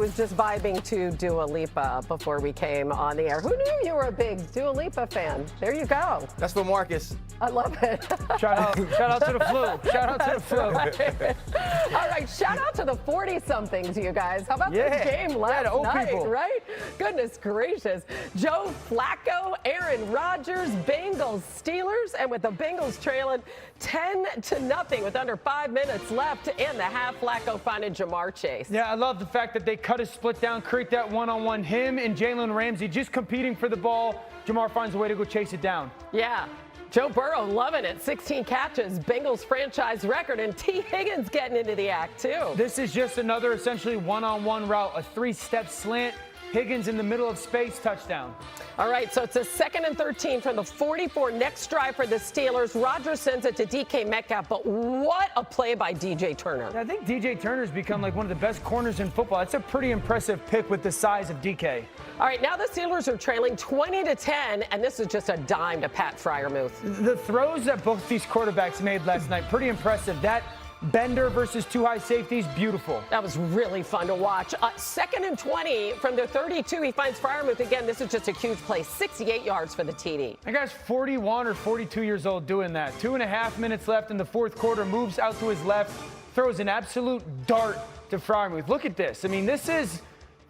was just vibing to Dua Lipa before we came on the air. Who knew you were a big Dua Lipa fan? There you go. That's for Marcus. I love it. Shout out to the flu. Shout out to the flu. All right, shout out to the 40-somethings, you guys. How about this game last night, people. right? Goodness gracious. Joe Flacco, Aaron Rodgers, Bengals, Steelers, and with the Bengals trailing 10-0 with under 5 minutes left in the half, Flacco finding Jamar Chase. Yeah, I love the fact that they cut his split down, create that one-on-one. Him and Jalen Ramsey just competing for the ball. Jamar finds a way to go chase it down. Yeah. Joe Burrow loving it. 16 catches, Bengals franchise record, and T. Higgins getting into the act, too. This is just another essentially one-on-one route, a 3-step slant. Higgins in the middle of space, touchdown. All right, so it's a 2nd and 13 from the 44. Next drive for the Steelers. Rodgers sends it to DK Metcalf, but what a play by DJ Turner. I think DJ Turner's become like one of the best corners in football. That's a pretty impressive pick with the size of DK. All right, now the Steelers are trailing 20-10, and this is just a dime to Pat Freiermuth. The throws that both these quarterbacks made last night, pretty impressive. That Bender versus 2 high safeties, beautiful. That was really fun to watch. 2nd and 20 from the 32. He finds Freiermuth again. This is just a huge play. 68 yards for the TD. That guy's 41 or 42 years old doing that. 2.5 minutes left in the fourth quarter. Moves out to his left. Throws an absolute dart to Freiermuth. Look at this. I mean, this is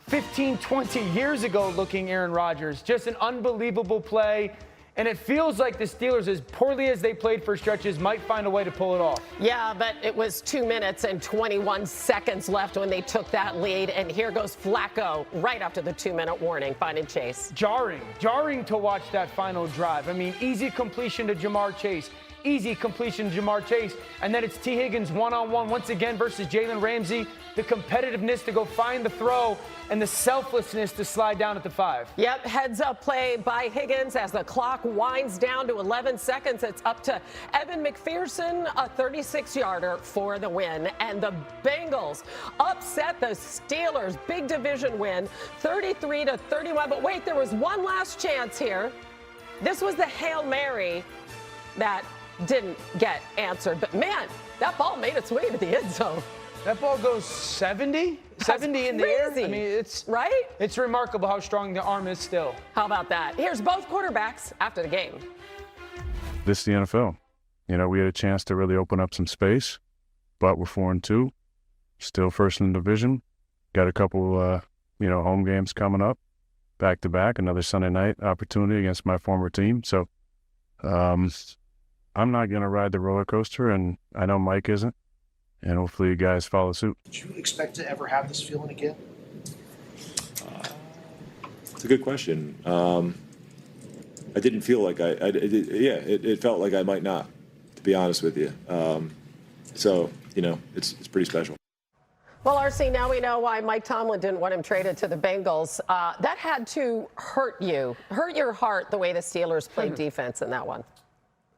15, 20 years ago looking Aaron Rodgers. Just an unbelievable play. And it feels like the Steelers, as poorly as they played for stretches, might find a way to pull it off. Yeah, but it was 2 minutes and 21 seconds left when they took that lead. And here goes Flacco right after the 2-minute warning, finding Chase. Jarring to watch that final drive. I mean, easy completion to Jamar Chase. Easy completion to Jamar Chase. And then it's T. Higgins one-on-one once again versus Jalen Ramsey. The competitiveness to go find the throw and the selflessness to slide down at the 5. Yep, heads-up play by Higgins as the clock winds down to 11 seconds. It's up to Evan McPherson, a 36-yarder for the win. And the Bengals upset the Steelers. Big division win, 33-31. But wait, there was one last chance here. This was the Hail Mary that didn't get answered. But, man, that ball made its way to the end zone. That ball goes 70 in the air. I mean, it's right. It's remarkable how strong the arm is still. How about that? Here's both quarterbacks after the game. This is the NFL. You know, we had a chance to really open up some space, but we're 4-2, still first in the division. Got a couple, home games coming up, back to back. Another Sunday night opportunity against my former team. So, I'm not going to ride the roller coaster, and I know Mike isn't. And hopefully you guys follow suit. Did you expect to ever have this feeling again? It's a good question. I didn't feel like it felt like I might not, to be honest with you. So, it's pretty special. Well, RC, now we know why Mike Tomlin didn't want him traded to the Bengals. That had to hurt your heart, the way the Steelers played defense in that one.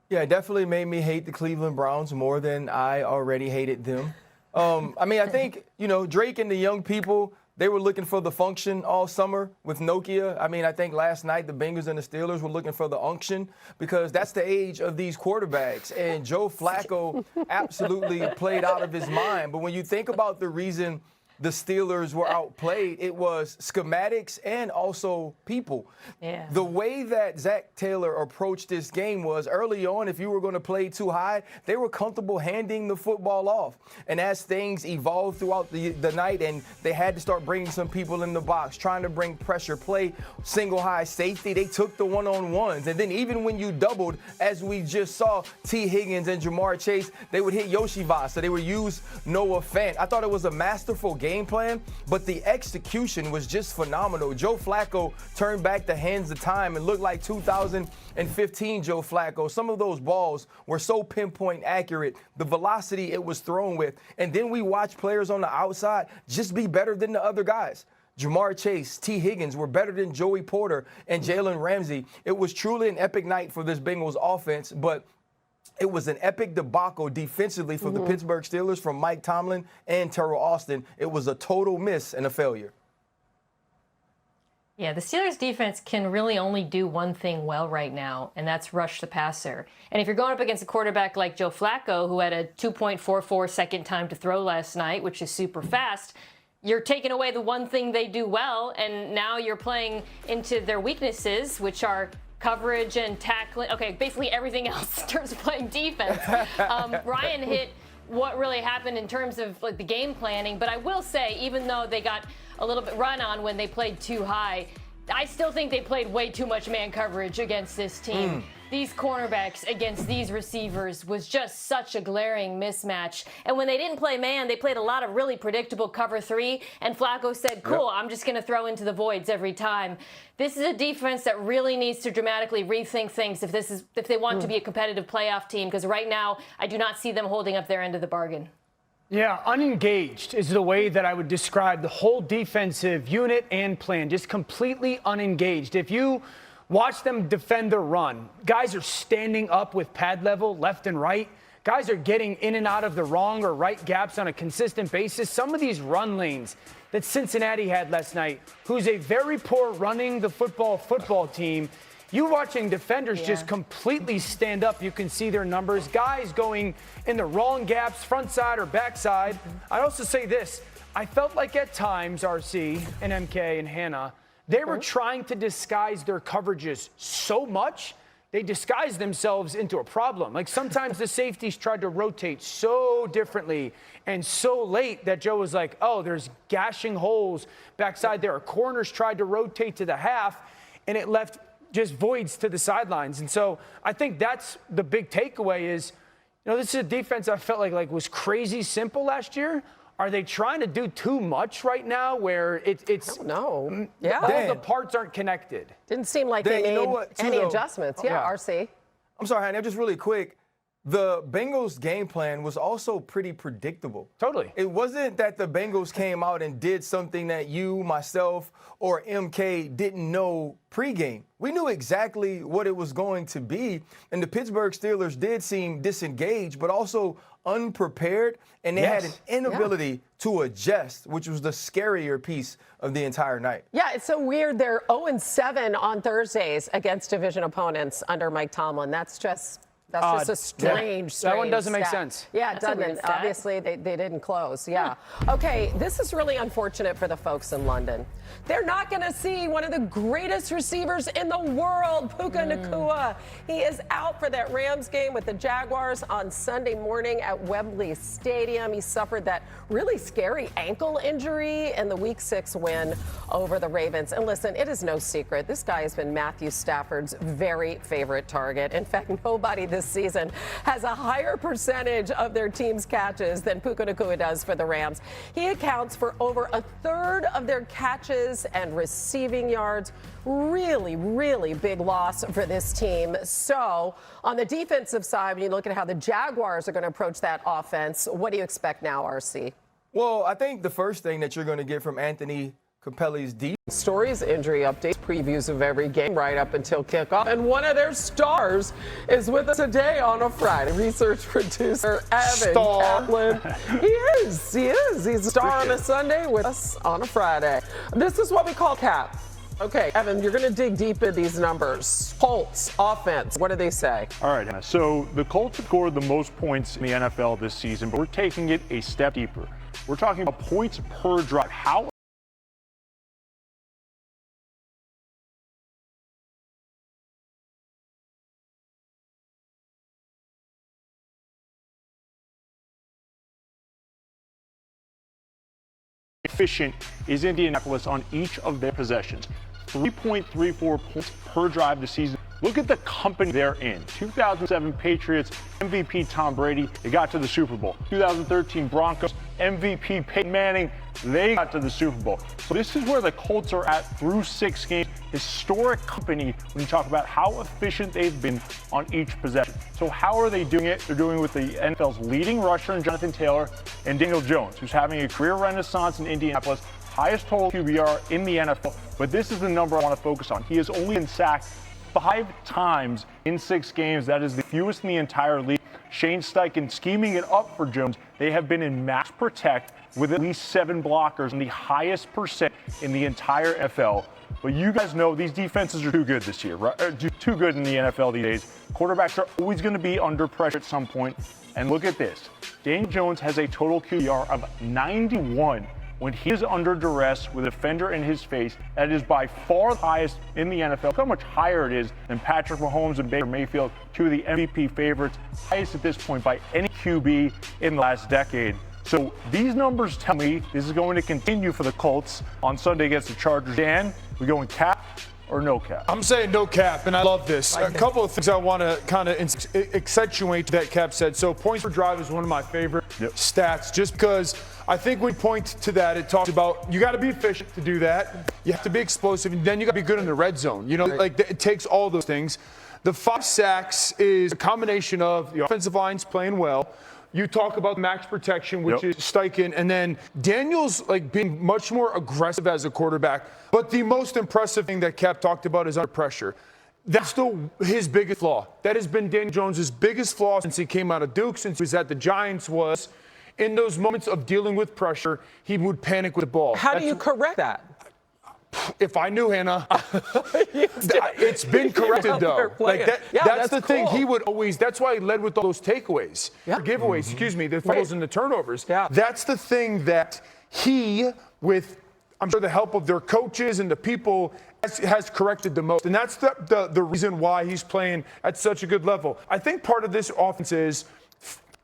Yeah, it definitely made me hate the Cleveland Browns more than I already hated them. I think, Drake and the young people, they were looking for the function all summer with Nokia. I think last night the Bengals and the Steelers were looking for the unction because that's the age of these quarterbacks. And Joe Flacco absolutely played out of his mind. But when you think about the reason the Steelers were outplayed, it was schematics and also people. Yeah. The way that Zach Taylor approached this game was early on, if you were going to play too high, they were comfortable handing the football off. And as things evolved throughout the night and they had to start bringing some people in the box, trying to bring pressure, play single high safety, they took the one-on-ones. And then even when you doubled, as we just saw T. Higgins and Jamar Chase, they would hit Yoshivas, so they would use Noah Fant. I thought it was a masterful game plan, but the execution was just phenomenal. Joe Flacco turned back the hands of time and looked like 2015 Joe Flacco. Some of those balls were so pinpoint accurate, the velocity it was thrown with. And then we watched players on the outside just be better than the other guys. Jamar Chase, T. Higgins were better than Joey Porter and Jalen Ramsey. It was truly an epic night for this Bengals offense, but it was an epic debacle defensively for the Pittsburgh Steelers from Mike Tomlin and Terrell Austin. It was a total miss and a failure. Yeah, the Steelers defense can really only do one thing well right now, and that's rush the passer. And if you're going up against a quarterback like Joe Flacco, who had a 2.44 second time to throw last night, which is super fast, you're taking away the one thing they do well, and now you're playing into their weaknesses, which are coverage and tackling. Okay, basically everything else in terms of playing defense. Ryan hit what really happened in terms of like the game planning, but I will say, even though they got a little bit run on when they played too high, I still think they played way too much man coverage against this team. These cornerbacks against these receivers was just such a glaring mismatch. And when they didn't play man, they played a lot of really predictable cover 3. And Flacco said, cool, I'm just going to throw into the voids every time. This is a defense that really needs to dramatically rethink things if they want to be a competitive playoff team. Because right now, I do not see them holding up their end of the bargain. Yeah, unengaged is the way that I would describe the whole defensive unit and plan. Just completely unengaged. If you watch them defend their run, guys are standing up with pad level left and right. Guys are getting in and out of the wrong or right gaps on a consistent basis. Some of these run lanes that Cincinnati had last night, who's a very poor running the football team, you watching defenders just completely stand up. You can see their numbers. Guys going in the wrong gaps, front side or back side. I'd also say this. I felt like at times, RC and MK and Hannah, they were trying to disguise their coverages so much, they disguised themselves into a problem. Like sometimes the safeties tried to rotate so differently and so late that Joe was like, oh, there's gashing holes backside there. Corners tried to rotate to the half, and it left just voids to the sidelines. And so I think that's the big takeaway is, this is a defense I felt like was crazy simple last year. Are they trying to do too much right now where it's no, all the parts aren't connected? Didn't seem like they made any adjustments. RC. I'm sorry, Hannah, just really quick. The Bengals' game plan was also pretty predictable. Totally. It wasn't that the Bengals came out and did something that you, myself, or MK didn't know pregame. We knew exactly what it was going to be, and the Pittsburgh Steelers did seem disengaged, but also unprepared, and they had an inability to adjust, which was the scarier piece of the entire night. Yeah, it's so weird. They're 0-7 on Thursdays against division opponents under Mike Tomlin. That's just a strange that one doesn't make stat. sense. Yeah, it doesn't. Obviously, they didn't close. Yeah. Okay, this is really unfortunate for the folks in London. They're not going to see one of the greatest receivers in the world, Puka Nacua. He is out for that Rams game with the Jaguars on Sunday morning at Wembley Stadium. He suffered that really scary ankle injury in the Week 6 win over the Ravens. And listen, it is no secret. This guy has been Matthew Stafford's very favorite target. In fact, nobody this season has a higher percentage of their team's catches than Puka Nacua does for the Rams. He accounts for over a third of their catches and receiving yards. Really, really big loss for this team. So on the defensive side, when you look at how the Jaguars are going to approach that offense, what do you expect now, RC? Well, I think the first thing that you're going to get from Anthony Capelli's defense. Stories, injury updates, previews of every game right up until kickoff. And one of their stars is with us today on a Friday. Research producer Evan Kaplan. He is. He's a star on a Sunday with us on a Friday. This is what we call Cap. Okay, Evan, you're going to dig deep into these numbers. Colts, offense, what do they say? All right, Hannah. So the Colts have scored the most points in the NFL this season, but we're taking it a step deeper. We're talking about points per drive. How efficient is Indianapolis on each of their possessions? 3.34 points per drive this season. Look at the company they're in. 2007 Patriots, MVP Tom Brady, they got to the Super Bowl. 2013 Broncos, MVP Peyton Manning, they got to the Super Bowl. So this is where the Colts are at through 6 games. Historic company when you talk about how efficient they've been on each possession. So how are they doing it? They're doing it with the NFL's leading rusher in Jonathan Taylor and Daniel Jones, who's having a career renaissance in Indianapolis, highest total QBR in the NFL. But this is the number I want to focus on. He has only been sacked 5 times in 6 games. That is the fewest in the entire league. Shane Steichen scheming it up for Jones. They have been in max protect with at least 7 blockers and the highest percent in the entire NFL. But you guys know these defenses are too good this year, right? Too good in the NFL these days. Quarterbacks are always going to be under pressure at some point. And look at this. Daniel Jones has a total QBR of 91 when he is under duress with a defender in his face, that is by far the highest in the NFL. Look how much higher it is than Patrick Mahomes and Baker Mayfield, two of the MVP favorites, highest at this point by any QB in the last decade. So these numbers tell me this is going to continue for the Colts on Sunday against the Chargers. Dan, we going cap or no cap? I'm saying no cap, and I love this. A couple of things I want to kind of accentuate that Cap said. So points per drive is one of my favorite stats, just because I think when we point to that, it talks about you got to be efficient to do that. You have to be explosive, and then you got to be good in the red zone. You know, like it takes all those things. The 5 sacks is a combination of the offensive lines playing well. You talk about max protection, which is Steichen, and then Daniel's like being much more aggressive as a quarterback. But the most impressive thing that Cap talked about is under pressure. That's still his biggest flaw. That has been Daniel Jones' biggest flaw since he came out of Duke, since he was at the Giants, was in those moments of dealing with pressure, he would panic with the ball. How do you correct that? If I knew, Hannah, it's been corrected though. Like that's the thing. He would always. That's why he led with all those takeaways, or giveaways. Excuse me, the fumbles and the turnovers. Yeah. That's the thing that he, with I'm sure the help of their coaches and the people, has corrected the most. And that's the reason why he's playing at such a good level. I think part of this offense is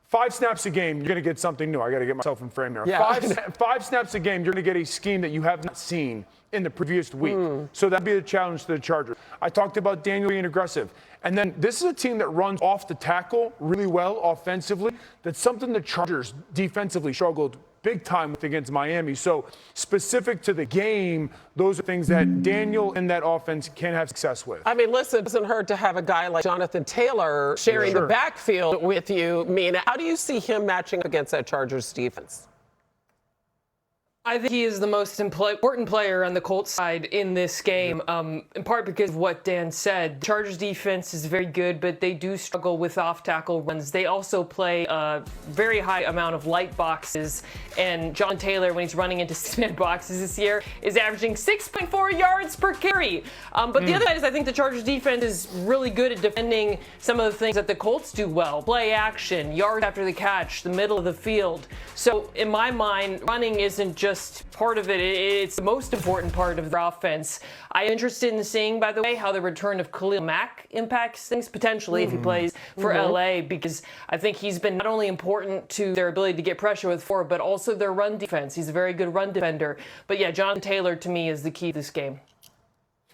5 snaps a game, you're going to get something new. I got to get myself in frame here. Yeah. 5 snaps a game, you're going to get a scheme that you have not seen in the previous week. So that'd be the challenge to the Chargers. I talked about Daniel being aggressive. And then this is a team that runs off the tackle really well offensively. That's something the Chargers defensively struggled big time with against Miami. So specific to the game, those are things that Daniel and that offense can have success with. I mean, listen, it doesn't hurt to have a guy like Jonathan Taylor sharing the backfield with you. Mina, how do you see him matching up against that Chargers defense? I think he is the most important player on the Colts side in this game, in part because of what Dan said. The Chargers defense is very good, but they do struggle with off-tackle runs. They also play a very high amount of light boxes, and John Taylor, when he's running into 6-man boxes this year, is averaging 6.4 yards per carry. But the other side is I think the Chargers defense is really good at defending some of the things that the Colts do well. Play action, yards after the catch, the middle of the field. So in my mind, running isn't just part of it. It's the most important part of their offense. I'm interested in seeing, by the way, how the return of Khalil Mack impacts things potentially if he plays for LA, because I think he's been not only important to their ability to get pressure with 4, but also their run defense. He's a very good run defender. But yeah, John Taylor to me is the key to this game.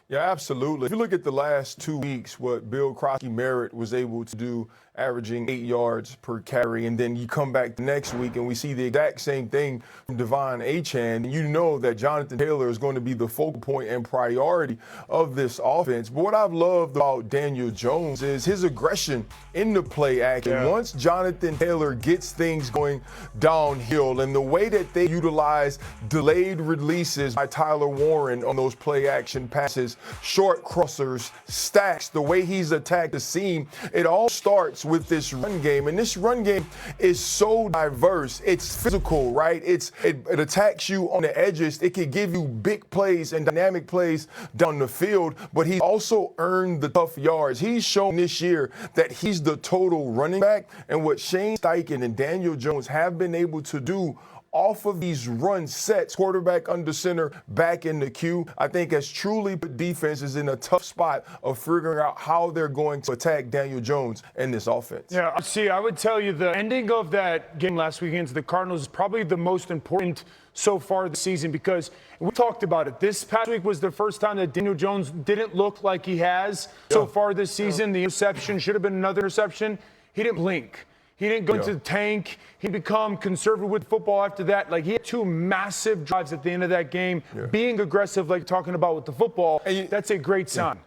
Yeah, absolutely. If you look at the last 2 weeks, what Bill Crosby-Merritt was able to do, averaging 8 yards per carry, and then you come back the next week and we see the exact same thing from Devon Achane, and you know that Jonathan Taylor is going to be the focal point and priority of this offense. But what I've loved about Daniel Jones is his aggression in the play action. Yeah. Once Jonathan Taylor gets things going downhill, and the way that they utilize delayed releases by Tyler Warren on those play action passes, short crossers, stacks, the way he's attacked the seam, it all starts with this run game. And this run game is so diverse. It's physical, right? It attacks you on the edges. It can give you big plays and dynamic plays down the field, but he also earned the tough yards. He's shown this year that he's the total running back, and what Shane Steichen and Daniel Jones have been able to do off of these run sets, quarterback under center, back in the queue, I think has truly put defenses in a tough spot of figuring out how they're going to attack Daniel Jones and this offense. Yeah, see, I would tell you the ending of that game last week against the Cardinals is probably the most important so far this season, because we talked about it. This past week was the first time that Daniel Jones didn't look like he has so far this season. The interception should have been another interception. He didn't blink. He didn't go into the tank. He become conservative with football after that. Like, he had 2 massive drives at the end of that game. Being aggressive, like talking about with the football, that's a great sign.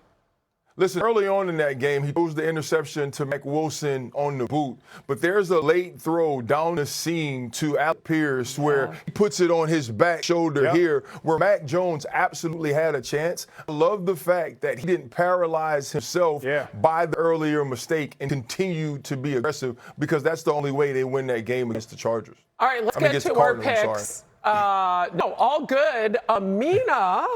Listen, early on in that game, he throws the interception to Mac Wilson on the boot. But there's a late throw down the seam to Alec Pierce where he puts it on his back shoulder here, where Mac Jones absolutely had a chance. I love the fact that he didn't paralyze himself by the earlier mistake and continue to be aggressive, because that's the only way they win that game against the Chargers. All right, let's get to our picks. No, all good. Amina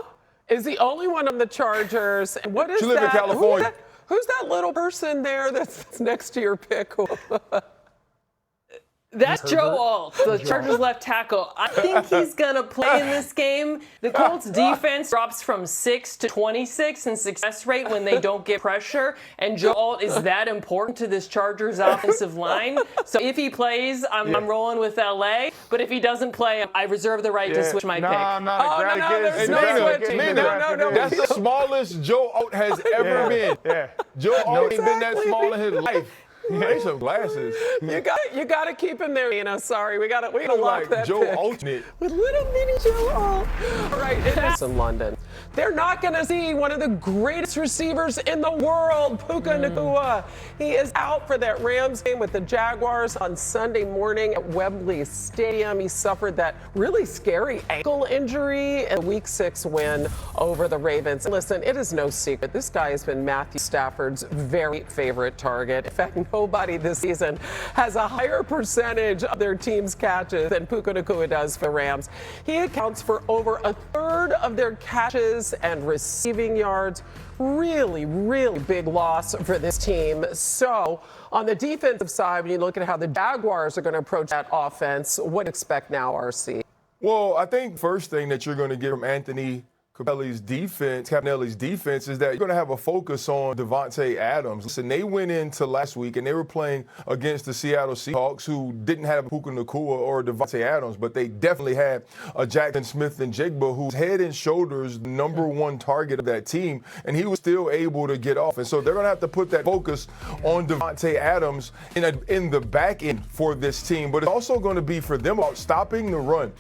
is the only one on the Chargers. And what is she live in California. Who's that little person there that's next to your pick? That's Joe Alt, the Chargers left tackle. I think he's going to play in this game. The Colts defense drops from 6 to 26 in success rate when they don't get pressure, and Joe Alt is that important to this Chargers offensive line. So if he plays, I'm rolling with LA, but if he doesn't play, I reserve the right to switch my pick. I'm not there's no switching. No. That's the smallest Joe Alt has ever been. Yeah. Joe Alt ain't been that small in his life. He needs some glasses. You got to keep him there, Sorry, we got to lock Like that Joe pick. Alternate. With little mini Joe Alt. All right, it's in London. They're not going to see one of the greatest receivers in the world, Puka Nacua. He is out for that Rams game with the Jaguars on Sunday morning at Wembley Stadium. He suffered that really scary ankle injury in a Week 6 win over the Ravens. Listen, it is no secret. This guy has been Matthew Stafford's very favorite target. In fact, nobody this season has a higher percentage of their team's catches than Puka Nacua does for the Rams. He accounts for over a third of their catches and receiving yards. Really, really big loss for this team. So on the defensive side, when you look at how the Jaguars are going to approach that offense, what do you expect now, RC? Well, I think first thing that you're going to get from Anthony Capelli's defense is that you're going to have a focus on Devontae Adams. Listen, they went into last week and they were playing against the Seattle Seahawks, who didn't have Puka Nacua or Devontae Adams, but they definitely had a Jackson Smith-Njigba, who's head and shoulders the number one target of that team, and he was still able to get off. And so they're going to have to put that focus on Devontae Adams in the back end for this team. But it's also going to be for them about stopping the run.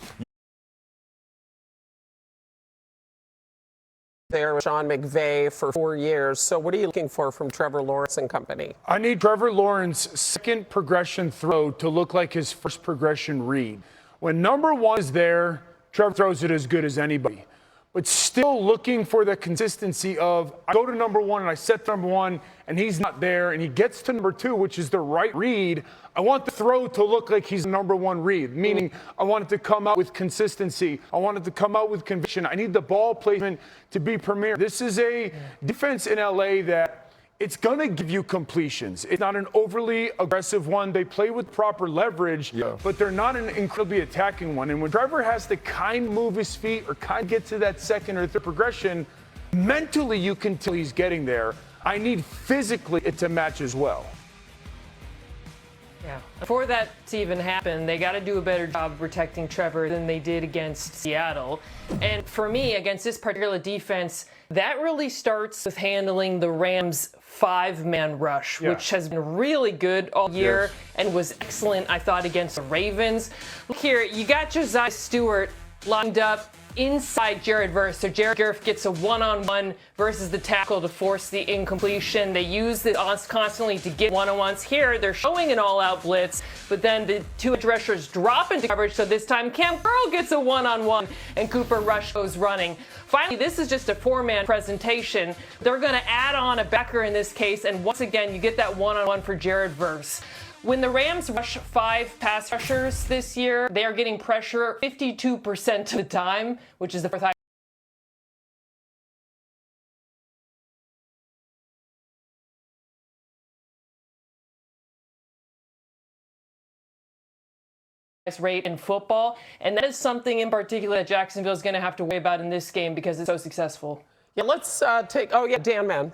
There with Sean McVay for 4 years. So what are you looking for from Trevor Lawrence and company? I need Trevor Lawrence's second progression throw to look like his first progression read. When number one is there, Trevor throws it as good as anybody. But still looking for the consistency of, I go to number one and I set number one and he's not there and he gets to number two, which is the right read. I want the throw to look like he's the number one read, meaning I want it to come out with consistency. I want it to come out with conviction. I need the ball placement to be premier. This is a defense in LA that it's going to give you completions. It's not an overly aggressive one. They play with proper leverage, but they're not an incredibly attacking one. And when Trevor has to kind of move his feet or kind of get to that second or third progression, mentally you can tell he's getting there. I need physically it to match as well. Yeah. For that to even happen, they got to do a better job protecting Trevor than they did against Seattle. And for me, against this particular defense, that really starts with handling the Rams' 5-man rush, which has been really good all year and was excellent, I thought, against the Ravens. Look here, you got Josiah Stewart lined up inside Jared Verse. So Jared Goff gets a one-on-one versus the tackle to force the incompletion. They use it constantly to get one-on-ones. Here, they're showing an all-out blitz, but then the two edge rushers drop into coverage. So this time, Cam Curl gets a one-on-one, and Cooper Rush goes running. Finally, this is just a 4-man presentation. They're going to add on a backer in this case, and once again, you get that one-on-one for Jared Verse. When the Rams rush 5 pass rushers this year, they are getting pressure 52% of the time, which is the fourth highest rate in football. And that is something in particular that Jacksonville is going to have to worry about in this game because it's so successful. Yeah, let's take. Dan, man.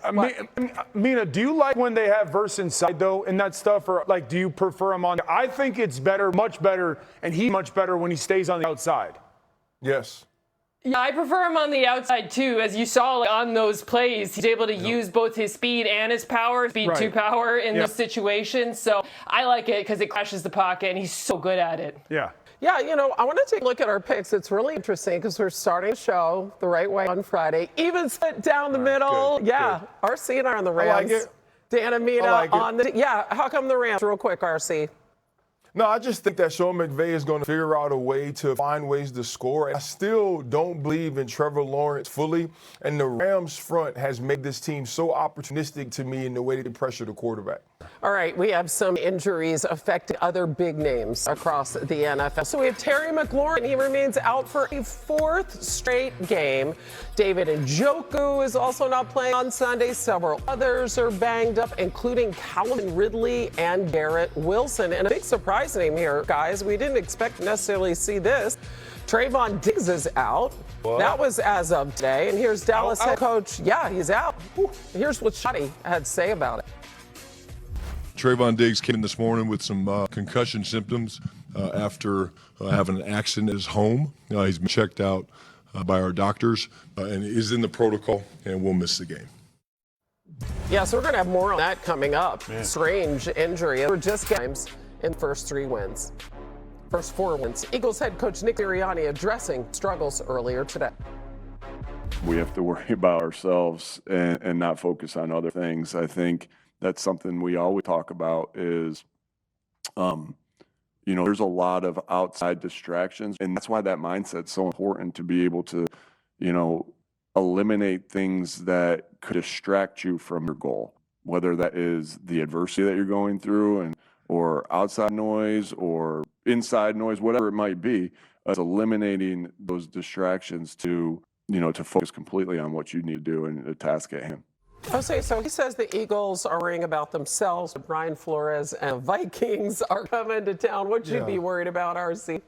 Mina, do you like when they have Verse inside though, and that stuff, or like, do you prefer him on? I think it's better, much better, and he's much better when he stays on the outside. Yes. Yeah, I prefer him on the outside too. As you saw on those plays, he's able to use both his speed and his power, speed to power in those situations. So I like it because it crashes the pocket, and he's so good at it. Yeah. Yeah, I want to take a look at our picks. It's really interesting because we're starting the show the right way on Friday. Even split down the middle. Good, RC and I are on the Rams. I like it. Dan and Mina on the. Yeah, how come the Rams? Real quick, RC. No, I just think that Sean McVay is going to figure out a way to find ways to score. I still don't believe in Trevor Lawrence fully, and the Rams front has made this team so opportunistic to me in the way that they pressure the quarterback. All right, we have some injuries affecting other big names across the NFL. So we have Terry McLaurin. He remains out for a 4th straight game. David Njoku is also not playing on Sunday. Several others are banged up, including Calvin Ridley and Garrett Wilson. And a big surprise surprise name here, guys. We didn't expect to necessarily see this. Trayvon Diggs is out. What? That was as of today. And here's Dallas head coach. Yeah, he's out. Here's what Shotty had to say about it. Trayvon Diggs came in this morning with some concussion symptoms after having an accident at his home. He's been checked out by our doctors and is in the protocol and will miss the game. Yeah, so we're going to have more on that coming up. Man. Strange injury. We're just games in the first 3 wins. First 4 wins. Eagles head coach Nick Sirianni addressing struggles earlier today. We have to worry about ourselves and not focus on other things. I think that's something we always talk about is, there's a lot of outside distractions. And that's why that mindset's so important, to be able to, eliminate things that could distract you from your goal, whether that is the adversity that you're going through or outside noise or inside noise, whatever it might be. It's eliminating those distractions to focus completely on what you need to do and the task at hand. Jose, so he says the Eagles are worrying about themselves. Brian Flores and the Vikings are coming to town. What should you be worried about, RC?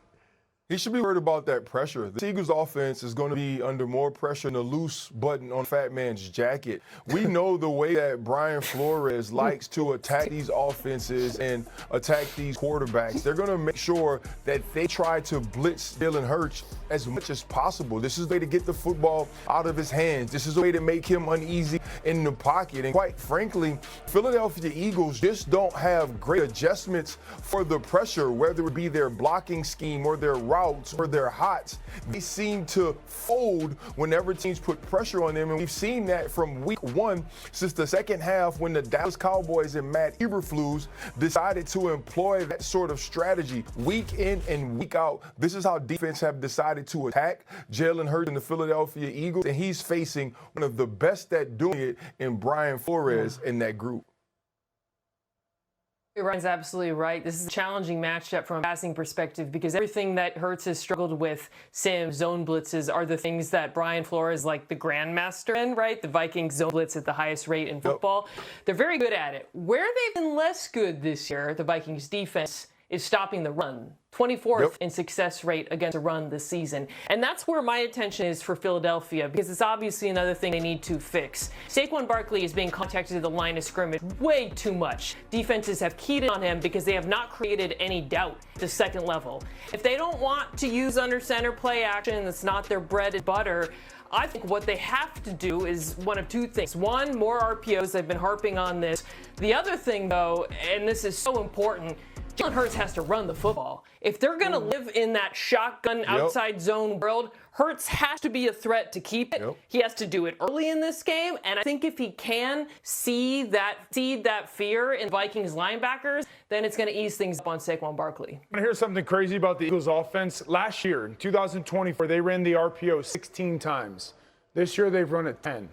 He should be worried about that pressure. The Eagles offense is going to be under more pressure than a loose button on Fat Man's jacket. We know the way that Brian Flores likes to attack these offenses and attack these quarterbacks. They're going to make sure that they try to blitz Jalen Hurts as much as possible. This is the way to get the football out of his hands. This is the way to make him uneasy in the pocket. And quite frankly, Philadelphia Eagles just don't have great adjustments for the pressure, whether it be their blocking scheme or their routes or their hots. They seem to fold whenever teams put pressure on them, and we've seen that from week 1 since the second half when the Dallas Cowboys and Matt Eberflus decided to employ that sort of strategy week in and week out. This is how defense have decided to attack Jalen Hurts and the Philadelphia Eagles, and he's facing one of the best at doing it in Brian Flores in that group. Ryan's absolutely right. This is a challenging matchup from a passing perspective because everything that Hurts has struggled with, Sims, zone blitzes, are the things that Brian Flores, like the grandmaster in, right? The Vikings zone blitz at the highest rate in football. They're very good at it. Where they've been less good this year, the Vikings defense, is stopping the run. 24th in success rate against the run this season. And that's where my attention is for Philadelphia, because it's obviously another thing they need to fix. Saquon Barkley is being contacted at the line of scrimmage way too much. Defenses have keyed in on him because they have not created any doubt at the second level. If they don't want to use under center play action, that's not their bread and butter, I think what they have to do is one of 2 things. One, more RPOs. They've been harping on this. The other thing, though, and this is so important, Jalen Hurts has to run the football. If they're going to live in that shotgun outside zone world, Hurts has to be a threat to keep it. He has to do it early in this game, and I think if he can seed that fear in Vikings linebackers, then it's going to ease things up on Saquon Barkley. I want to hear something crazy about the Eagles offense. Last year, in 2024, they ran the RPO 16 times. This year, they've run it 10.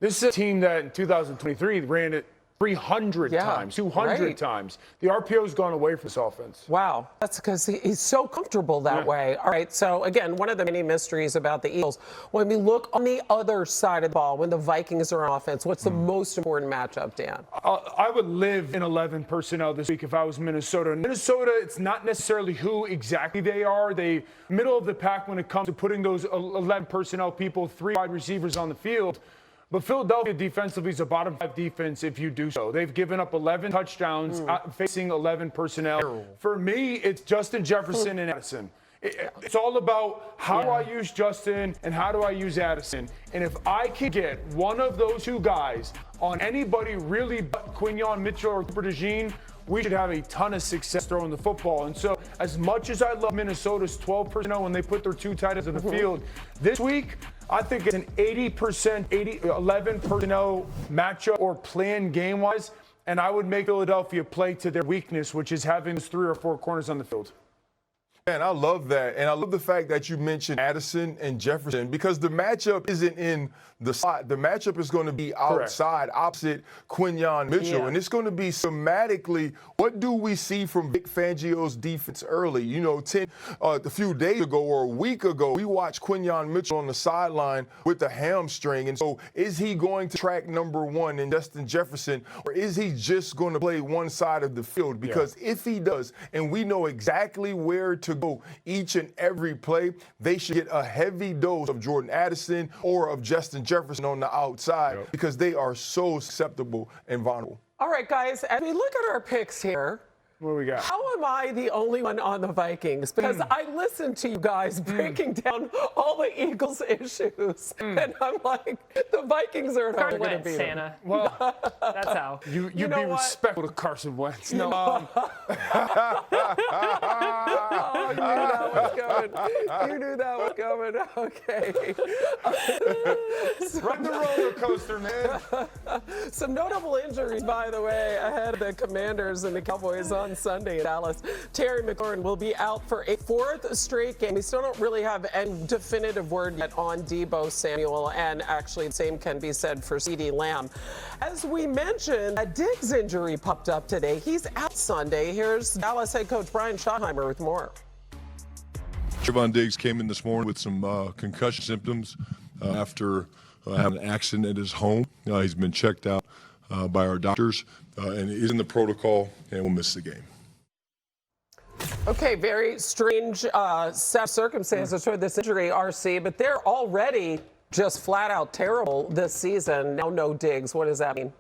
This is a team that in 2023 ran it 300 times, 200 times. The RPO's gone away from this offense. Wow. That's because he's so comfortable that way. All right. So, again, one of the many mysteries about the Eagles, when we look on the other side of the ball, when the Vikings are on offense, what's the most important matchup, Dan? I would live in 11 personnel this week if I was Minnesota. Minnesota, it's not necessarily who exactly they are. They middle of the pack when it comes to putting those 11 personnel people, 3 wide receivers on the field. But Philadelphia defensively is a bottom 5 defense if you do so. They've given up 11 touchdowns facing 11 personnel. For me, it's Justin Jefferson and Addison. It's all about how do I use Justin and how do I use Addison. And if I can get one of those 2 guys on anybody really but Quinyon Mitchell or Cooper DeJean, we should have a ton of success throwing the football. And so as much as I love Minnesota's 12 personnel when they put their 2 tight ends in the field, this week, I think it's an 80%, 11 personnel matchup or plan game-wise, and I would make Philadelphia play to their weakness, which is having those 3 or 4 corners on the field. Man, I love that. And I love the fact that you mentioned Addison and Jefferson because the matchup isn't in the slot. The matchup is going to be outside, opposite Quinyon Mitchell. Yeah. And it's going to be schematically, what do we see from Vic Fangio's defense early? You know, a few days ago or a week ago, we watched Quinyon Mitchell on the sideline with the hamstring. And so is he going to track number one in Justin Jefferson, or is he just going to play one side of the field? Because if he does, and we know exactly where to go each and every play, they should get a heavy dose of Jordan Addison or of Justin Jefferson on the outside because they are so susceptible and vulnerable. All right, guys, as we look at our picks here, What do we got? how am I the only one on the Vikings? Because I listened to you guys breaking down all the Eagles' issues, and I'm like, the Vikings are not going to Wentz, beat them. Santa. Well, That's how. you know be what? respectful to Carson Wentz. No. Oh, you knew that was coming. You knew that was coming. Okay. Run the roller coaster, man. Some notable injuries, by the way, ahead of the Commanders and the Cowboys on Sunday in Dallas. Terry McLaurin will be out for a fourth straight game. We still don't really have any definitive word yet on Deebo Samuel, and actually the same can be said for CeeDee Lamb. As we mentioned, a Diggs injury popped up today. He's out Sunday. Here's Dallas head coach Brian Schottenheimer with more. Trevon Diggs came in this morning with some concussion symptoms after having an accident at his home. He's been checked out by our doctors and is in the protocol and will miss the game. Okay, very strange set of circumstances for this injury, RC, but they're already just flat out terrible this season. Now no Diggs. What does that mean?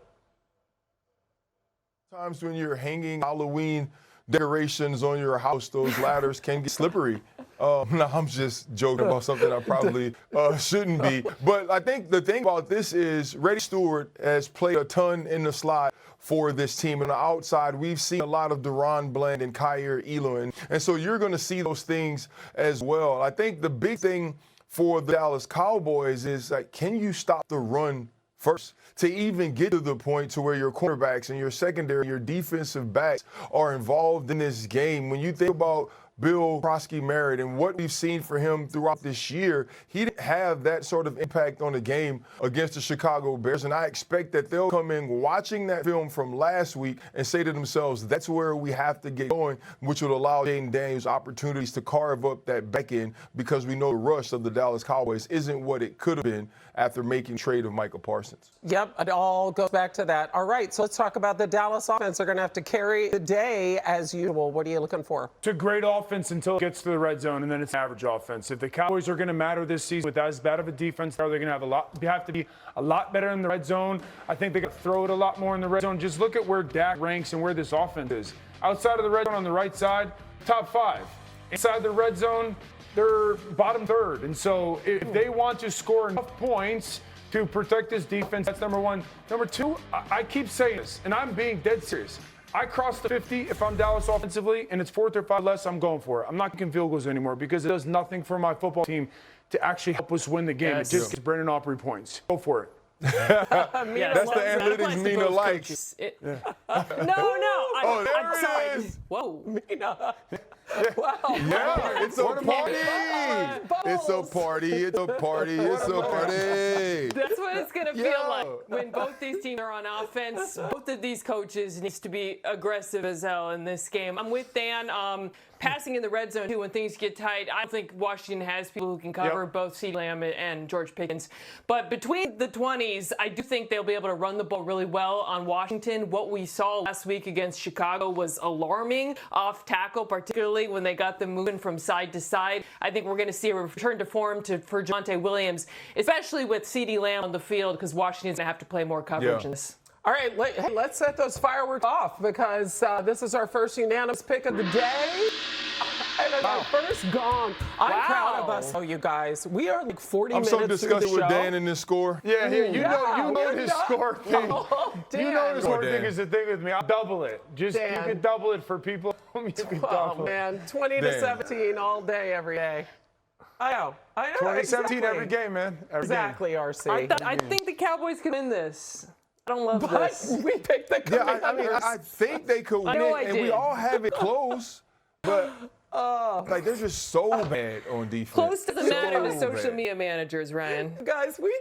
Times when you're hanging Halloween decorations on your house, those ladders can get slippery. No, I'm just joking about something I probably shouldn't be. But I think the thing about this is Reddy Stewart has played a ton in the slot for this team. On the outside, we've seen a lot of Deron Bland and Kyer Elam. And so you're going to see those things as well. I think the big thing for the Dallas Cowboys is, like, can you stop the run first to even get to the point to where your cornerbacks and your secondary, your defensive backs are involved in this game? When you think about Bill Prosky-Merritt and what we've seen for him throughout this year, he didn't have that sort of impact on the game against the Chicago Bears. And I expect that they'll come in watching that film from last week and say to themselves, that's where we have to get going, which would allow Jaden Daniels opportunities to carve up that back end, because we know the rush of the Dallas Cowboys isn't what it could have been after making trade of Micah Parsons. Yep, it all goes back to that. All right, so let's talk about the Dallas offense. They're going to have to carry the day as usual. What are you looking for? It's a great offense until it gets to the red zone, and then it's an average offense. If the Cowboys are going to matter this season with as bad of a defense, they're going to have to be a lot better in the red zone. I think they got to throw it a lot more in the red zone. Just look at where Dak ranks and where this offense is. Outside of the red zone on the right side, top 5. Inside the red zone, they're bottom 3rd. And so if they want to score enough points to protect this defense, that's number one. Number two, I keep saying this, and I'm being dead serious. I cross the 50 if I'm Dallas offensively, and it's 4th or 5 less, I'm going for it. I'm not kicking field goals anymore because it does nothing for my football team to actually help us win the game. It just gets Brandon Aubrey points. Go for it. That's the analytics Mina likes. No. There it is. Whoa, Mina. Wow. Yeah, it's a party. It's a party. It's a party. It's a party. That's what it's going to feel like when both these teams are on offense. Both of these coaches needs to be aggressive as hell in this game. I'm with Dan. Passing in the red zone, too, when things get tight. I don't think Washington has people who can cover both CeeDee Lamb and George Pickens. But between the 20s, I do think they'll be able to run the ball really well on Washington. What we saw last week against Chicago was alarming off tackle, particularly when they got them moving from side to side. I think we're going to see a return to form for Javonte Williams, especially with CeeDee Lamb on the field, because Washington's going to have to play more coverage in this. All right, let's set those fireworks off, because this is our first unanimous pick of the day. And it's our first gong. I'm proud of us. Oh, you guys, we are like 40 minutes I'm through the show. so disgusted with Dan and this score. Yeah, you know his score thing. Dan. You know his score thing is the thing with me. I'll double it. Just Dan. You can double it for people. You can double it. Man, 20 to 17 all day, every day. I know. 2017 exactly. every game, man. Exactly, RC. I think the Cowboys can win this. I don't love But this. we picked the Commanders. I think they could win it, and we all have it close. But Oh. Like, they're just so bad on defense. Close doesn't matter to So social bad. media managers, Ryan. Guys, we're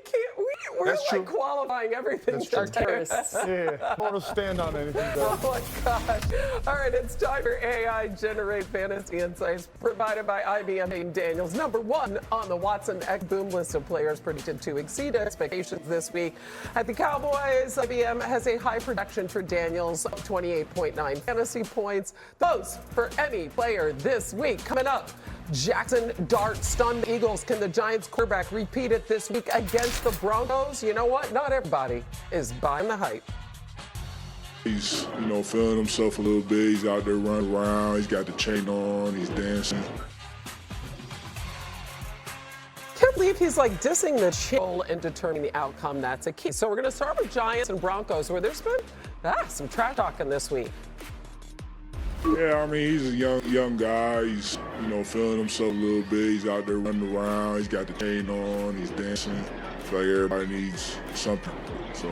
That's like true. qualifying everything. That's true. Our terrorists. Yeah, I don't want to stand on anything. Oh my gosh. All right, it's time for AI Generate Fantasy Insights provided by IBM and Daniels. Number one on the Watson X Boom list of players predicted to exceed expectations this week. At the Cowboys, IBM has a high projection for Daniels of 28.9 fantasy points. Those for any player this week. Coming up, Jackson Dart stunned the Eagles. Can the Giants quarterback repeat it this week against the Broncos? You know what? Not everybody is buying the hype. He's, feeling himself a little bit. He's out there running around. He's got the chain on. He's dancing. Can't believe he's like dissing the chill and determining the outcome. That's a key. So we're going to start with Giants and Broncos, where there's been some trash talking this week. Yeah, he's a young guy. He's, feeling himself a little bit. He's out there running around. He's got the chain on. He's dancing. I feel like everybody needs something. So,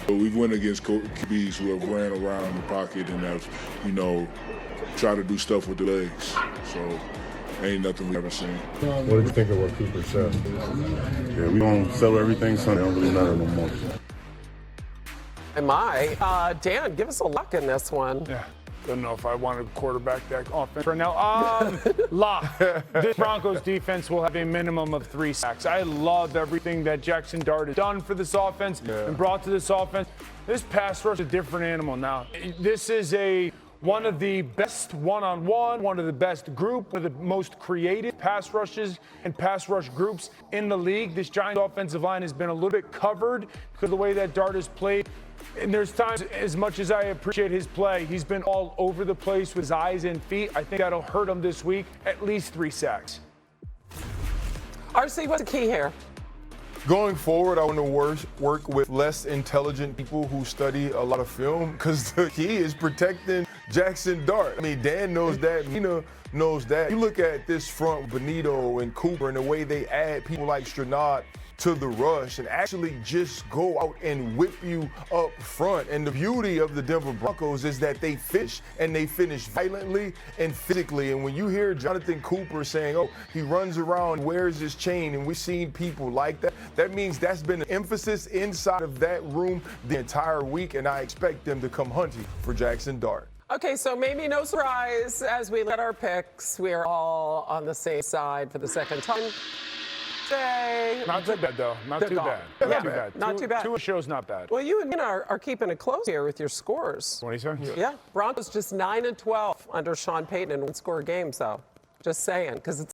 we've went against QBs who have ran around in the pocket and have, tried to do stuff with the legs. So, ain't nothing we've ever seen. What did you think of what Cooper said? Yeah, we don't sell everything Sunday. Don't really matter no more. Dan, give us a lock in this one. Yeah. Don't know if I want to quarterback that offense right now. Lock. This Broncos defense will have a minimum of 3 sacks. I love everything that Jackson Dart has done for this offense and brought to this offense. This pass rush is a different animal now. This is one of the best one-on-one, one of the best group, one of the most creative pass rushes and pass rush groups in the league. This Giants offensive line has been a little bit covered because of the way that Dart has played. And there's times, as much as I appreciate his play, he's been all over the place with his eyes and feet. I think that'll hurt him this week. At least 3 sacks. RC, what's the key here? Going forward, I want to work with less intelligent people who study a lot of film, because the key is protecting Jackson Dart. Dan knows that. Mina knows that. You look at this front, Benito and Cooper, and the way they add people like Stranad to the rush and actually just go out and whip you up front. And the beauty of the Denver Broncos is that they finish, and they finish violently and physically. And when you hear Jonathan Cooper saying, oh, he runs around, wears his chain, and we've seen people like that, that means that's been an emphasis inside of that room the entire week, and I expect them to come hunting for Jackson Dart. Okay, so maybe no surprise as we let our picks. We are all on the same side for the second time. Not too bad, though. Not too bad. Not too bad. Two shows not bad. Well, you and Mina are keeping it close here with your scores. What do you say? Yeah, Broncos just 9-12 under Sean Payton in one-score games, though. Just saying, because it's